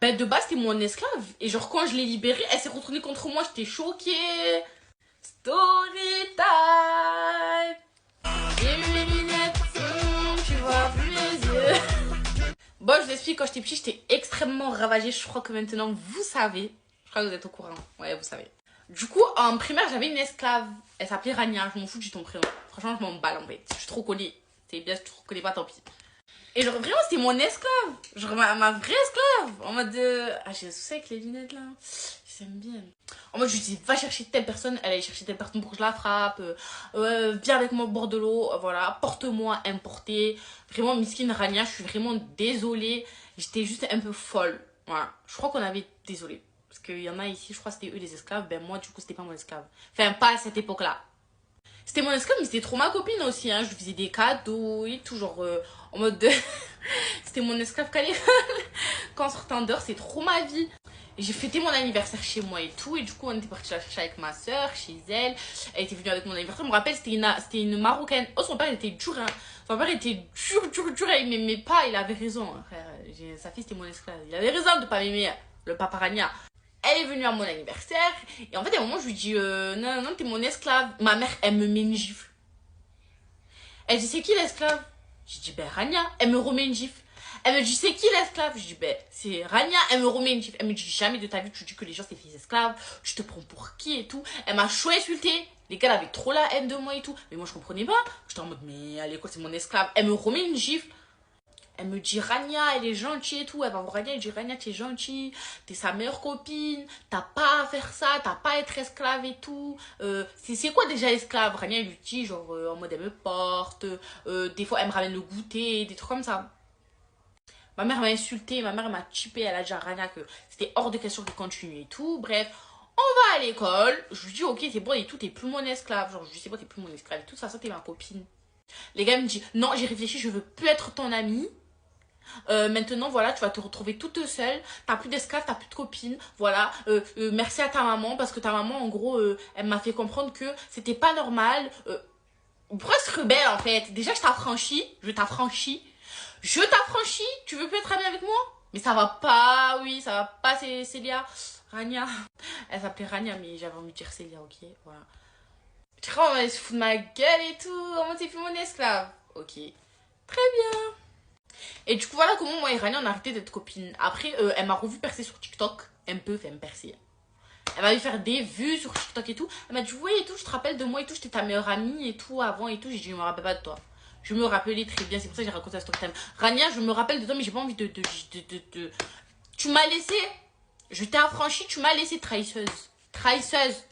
Ben, de base, c'était mon esclave. Et genre, quand je l'ai libérée, elle s'est retournée contre moi. J'étais choquée. Story time. J'ai mis mes lunettes, tu vois plus mes yeux. Bon, je vous explique, quand j'étais petite, j'étais extrêmement ravagée. Je crois que maintenant, vous savez. Je crois que vous êtes au courant. Ouais, vous savez. Du coup, en primaire, j'avais une esclave. Elle s'appelait Rania. Je m'en fous de ton prénom. Franchement, je m'en bats en fait. Je suis trop collée. C'est bien, si tu te reconnais pas, tant pis. Et genre, vraiment, c'était mon esclave. Genre, ma vraie esclave. En mode de... Ah, j'ai un souci avec les lunettes, là. J'aime bien. En mode, je lui dis, va chercher telle personne. Elle allait chercher telle personne pour que je la frappe. Viens avec moi au bord de l'eau. Voilà, porte-moi, importé. Vraiment, Miskine Rania, je suis vraiment désolée. J'étais juste un peu folle. Voilà. Je crois qu'on avait... Désolée. Parce qu'il y en a ici, je crois que c'était eux les esclaves. Ben moi, du coup, c'était pas mon esclave. Enfin, pas à cette époque-là. C'était mon esclave, mais c'était trop ma copine aussi. Hein. Je lui faisais des cadeaux et tout, genre en mode de... C'était mon esclave qu'à l'école. Quand on sortait en dehors, c'est trop ma vie. Et j'ai fêté mon anniversaire chez moi et tout. Et du coup, on était parti la chercher avec ma soeur, chez elle. Elle était venue avec mon anniversaire. Je me rappelle, c'était une Marocaine. Oh, son père, il était dur. Hein. Son père était dur. Il m'aimait pas. Il avait raison. Hein, frère. Sa fille, c'était mon esclave. Il avait raison de pas m'aimer. Le papa Rania. Elle est venue à mon anniversaire. Et en fait, à un moment, je lui dis non, t'es mon esclave. Ma mère, elle me met une gifle. Elle dit, c'est qui l'esclave? Je dis, ben Rania. Elle me remet une gifle. Elle me dit, c'est qui l'esclave? Je dis, ben c'est Rania. Elle me remet une gifle. Elle me dit, jamais de ta vie, tu dis que les gens, c'est des esclaves. Tu te prends pour qui et tout. Elle m'a chaud insultée. Les gars, elle avait trop la haine de moi et tout. Mais moi, je comprenais pas. J'étais en mode, mais à l'école, c'est mon esclave. Elle me remet une gifle. Elle me dit, Rania, elle est gentille et tout. Elle va voir Rania, elle dit, Rania, t'es gentille, t'es sa meilleure copine, t'as pas à faire ça, t'as pas à être esclave et tout. C'est quoi déjà esclave? Rania, elle lui dit, genre, en mode, elle me porte, des fois, elle me ramène le goûter, des trucs comme ça. Ma mère m'a insultée, ma mère m'a typé, elle a dit à Rania que c'était hors de question qu'elle continue et tout. Bref, on va à l'école. Je lui dis, ok, c'est bon et tout, t'es plus mon esclave. Genre, je lui dis, c'est bon, t'es plus mon esclave et tout, ça, t'es ma copine. Les gars me disent, non, j'ai réfléchi, je veux plus être ton amie. Maintenant, voilà, tu vas te retrouver toute seule. T'as plus d'esclave, t'as plus de copine. Voilà. Merci à ta maman parce que ta maman, en gros, elle m'a fait comprendre que c'était pas normal. Presque rebelle en fait. Déjà, je t'affranchis. Tu veux plus être amie avec moi? Mais ça va pas, oui, ça va pas, c'est Célia. Rania. Elle s'appelait Rania, mais j'avais envie de dire Célia, ok? Voilà. Tu crois, on va se foutre de ma gueule et tout. En mode, c'est plus mon esclave. Ok. Très bien. Et du coup, voilà comment moi et Rania on a arrêté d'être copines. Après, elle m'a revu percer sur TikTok. Un peu fait me percer. Elle m'a vu faire des vues sur TikTok et tout. Elle m'a dit, oui et tout, je te rappelle de moi et tout, j'étais ta meilleure amie et tout avant et tout. J'ai dit, je me rappelle pas de toi. Je me rappelais très bien, c'est pour ça que j'ai raconté la story time. Rania, je me rappelle de toi, mais j'ai pas envie de. Tu m'as laissé. Je t'ai affranchi, tu m'as laissé trahisseuse. Trahisseuse.